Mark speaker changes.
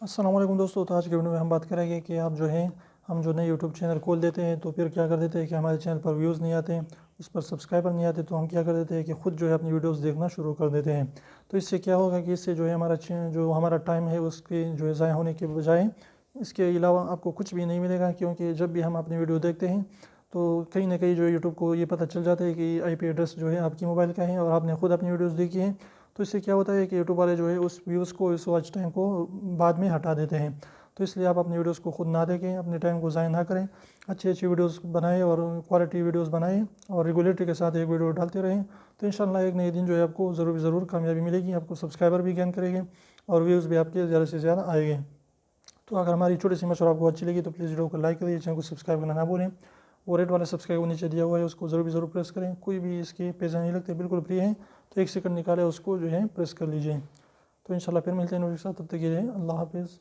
Speaker 1: السلام علیکم دوستو، تو آج کے ویڈیو میں ہم بات کریں گے کہ آپ جو ہیں ہم جو نئے یوٹیوب چینل کھول دیتے ہیں تو پھر کیا کر دیتے ہیں کہ ہمارے چینل پر ویوز نہیں آتے ہیں، اس پر سبسکرائبر نہیں آتے، تو ہم کیا کر دیتے ہیں کہ خود جو ہے اپنی ویڈیوز دیکھنا شروع کر دیتے ہیں۔ تو اس سے کیا ہوگا کہ اس سے جو ہے ہمارا ٹائم ہے اس کے جو ہے ضائع ہونے کے بجائے اس کے علاوہ آپ کو کچھ بھی نہیں ملے گا، کیونکہ جب بھی ہم اپنی ویڈیو دیکھتے ہیں تو کہیں نہ کہیں جو یوٹیوب کو یہ پتہ چل جاتا ہے کہ آئی پی ایڈریس جو ہے آپ کی موبائل کا ہے اور آپ نے خود اپنی ویڈیوز دیکھی ہیں، تو اس سے کیا ہوتا ہے کہ یوٹیوب والے جو ہے اس ویوز کو، اس واچ ٹائم کو بعد میں ہٹا دیتے ہیں۔ تو اس لیے آپ اپنی ویڈیوز کو خود نہ دیکھیں، اپنے ٹائم کو ضائع نہ کریں، اچھی ویڈیوز بنائیں اور کوالٹی ویڈیوز بنائیں اور ریگولیٹری کے ساتھ ایک ویڈیو ڈالتے رہیں، تو انشاءاللہ ایک نئے دن جو ہے آپ کو ضرور کامیابی ملے گی، آپ کو سبسکرائبر بھی گین کرے گے اور ویوز بھی آپ کے زیادہ سے زیادہ آئے گے۔ تو اگر ہماری چھوٹی سی مشورہ آپ کو اچھی لگی تو پلیز ویڈیو کو لائک کریے، چینل کو سبسکرائب کرنا نہ بھولیں، وہ ریڈ والا سبسکرائب کو نیچے دیا ہوا ہے اس کو ضرور پریس کریں، کوئی بھی اس کے پیسے نہیں لگتے، بالکل فری ہیں، تو 1 سیکنڈ نکالے اس کو جو ہے پریس کر لیجئے۔ تو انشاءاللہ پھر ملتے ہیں نوٹس کے ساتھ، تب تک کے لیے اللہ حافظ۔